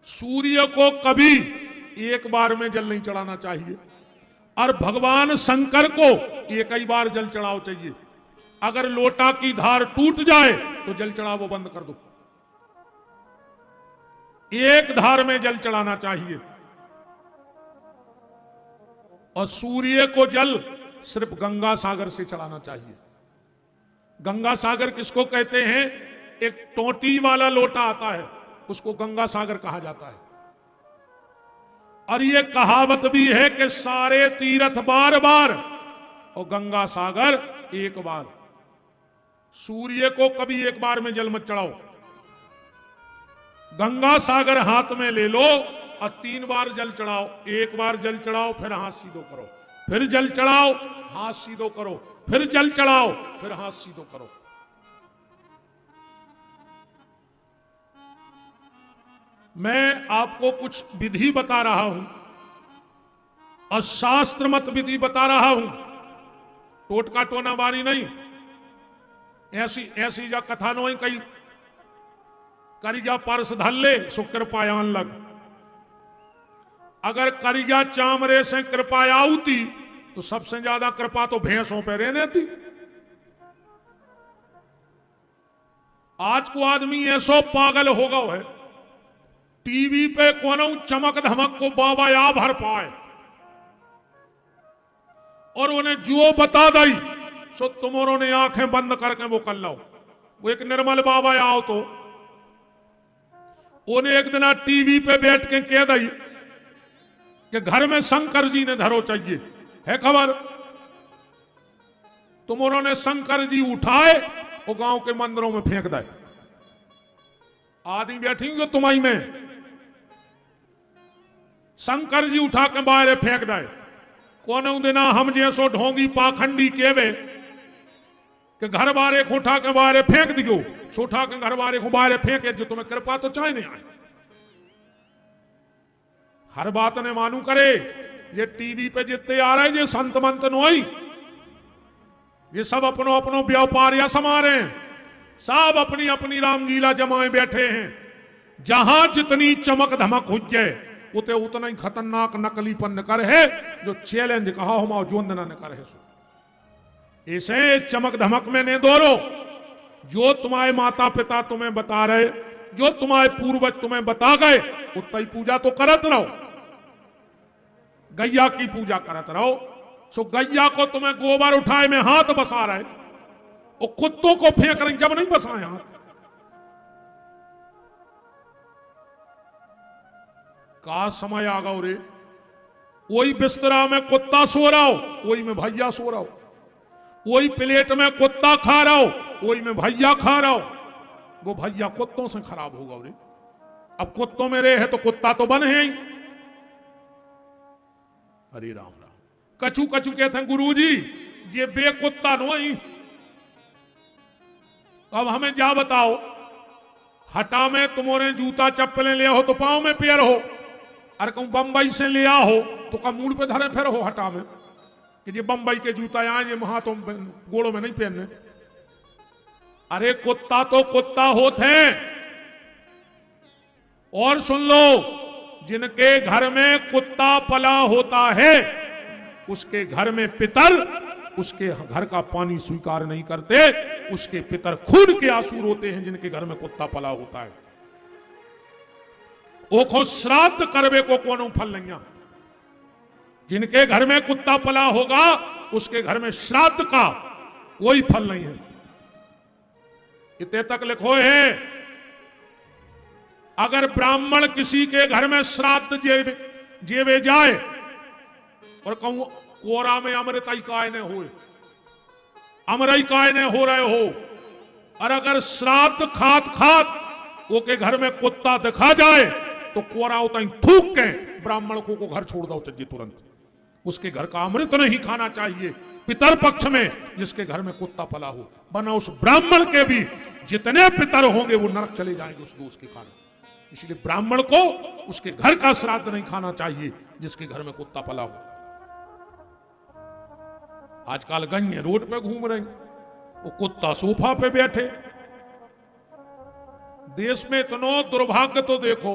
सूर्य को कभी एक बार में जल नहीं चढ़ाना चाहिए, और भगवान शंकर को एक ही बार जल चढ़ाओ चाहिए। अगर लोटा की धार टूट जाए तो जल चढ़ाओ बंद कर दो, एक धार में जल चढ़ाना चाहिए। और सूर्य को जल सिर्फ गंगा सागर से चढ़ाना चाहिए। गंगा सागर किसको कहते हैं? एक टोटी वाला लोटा आता है, उसको गंगा सागर कहा जाता है। और ये कहावत भी है कि सारे तीर्थ बार बार और गंगा सागर एक बार। सूर्य को कभी एक बार में जल मत चढ़ाओ, गंगा सागर हाथ में ले लो और 3 बार जल चढ़ाओ। एक बार जल चढ़ाओ, फिर हाथ सीधो करो, फिर जल चढ़ाओ, हाथ सीधो करो, फिर जल चढ़ाओ, फिर हाथ सीधो करो। मैं आपको कुछ विधि बता रहा हूं और शास्त्र मत विधि बता रहा हूं, टोटका टोना बारी नहीं। ऐसी जा कथा नो कई करिया परस धल्ले सो कृपायान लग। अगर करिया चामरे से कृपा आउती तो सबसे ज्यादा कृपा तो भैंसों पे रहने थी। आज को आदमी ऐसो पागल हो गया है, टीवी पे कोनो चमक धमक को बाबा या भर पाए और उन्हें जो बता दी सो तुमों ने आंखें बंद करके वो कर लो। वो एक निर्मल बाबा आओ तो उन्हें एक दिन टीवी पे बैठ के कह दी कि घर में शंकर जी ने धरो चाहिए, है खबर? तुमों ने शंकर जी उठाए वो गांव के मंदिरों में फेंक दे। आदमी बैठेंगे तुम्हारी में, शंकर जी उठा के बाहर फेंक दे। कोनो दिना हम जैसो ढोंगी पाखंडी केवे कि घर बारे को उठा के बाहर फेंक दियो, उठा के घर बारे को बाहर फेंके जो तुम्हें कृपा तो चाहे नहीं आए। हर बात ने मानू करे। ये टीवी पे जितने आ रहे, ये संत मंत नोई, ये सब अपनो अपनो व्यापार या समा रहे हैं, सब अपनी अपनी रामलीला जमाए बैठे हैं। जहां जितनी चमक धमक हो जाए उते उतना ही खतरनाक नकलीपन कर है जो चैलेंज कहा हम जोंदना न करे। ऐसे चमक धमक में नहीं दौड़ो। जो तुम्हारे माता पिता तुम्हें बता रहे, जो तुम्हारे पूर्वज तुम्हें बता गए, उतना ही पूजा तो करत रहो। गैया की पूजा करत रहो। सो गैया को तुम्हें गोबर उठाए में हाथ बसा रहे, वो कुत्तों को फेंक रहे जब नहीं बसाए हाथ। का समय आ गया रे, वही बिस्तरा में कुत्ता सो रहा हो, वही में भैया सो रहा हो, वही प्लेट में कुत्ता खा रहा हो, वही में भैया खा रहा हो। वो भैया कुत्तों से खराब होगा रे। अब कुत्तों में रहे है तो कुत्ता तो बन है ही। हरे राम राम। कछु कछु कहते हैं गुरुजी ये बेकुत्ता नहीं। अब हमें जा बताओ, हटा में तुम्हारे जूता चप्पलें ले हो तो पांव में पैर हो, और कहूं बंबई से ले आओ तो का मूड पे धरे फिर हो हटा में कि ये बंबई के जूता आए, ये हाथों गोड़ों में नहीं पहनने। अरे कुत्ता तो कुत्ता होते हैं। और सुन लो, जिनके घर में कुत्ता पला होता है उसके घर में पितर उसके घर का पानी स्वीकार नहीं करते, उसके पितर खून के आंसू रोते हैं। जिनके घर में कुत्ता पला होता है ओखो श्राद्ध करवे को कोनो फल नहीं। जिनके घर में कुत्ता पला होगा उसके घर में श्राद्ध का कोई फल नहीं है। इतने तक लिखो है, अगर ब्राह्मण किसी के घर में श्राद्ध जेवे जाए और कहूं कोरा में अमृत ही काय ने हो, अमरई काय ने हो रहे हो, और अगर श्राद्ध खात खात वो के घर में कुत्ता दिखा जाए तो कोरा होता ही थूक के ब्राह्मण को घर छोड़ दो चाहिए तुरंत। उसके घर का अमृत नहीं खाना चाहिए पितर पक्ष में जिसके घर में कुत्ता पला हो, बना उस ब्राह्मण के भी जितने पितर होंगे वो नरक चले जाएंगे उस दोष के कारण। इसलिए ब्राह्मण को उसके घर का श्राद्ध नहीं खाना चाहिए जिसके घर में कुत्ता पला हो। आजकल गंगे रोड पे घूम रहे, वो कुत्ता सोफा पे बैठे। देश में इतना दुर्भाग्य तो देखो,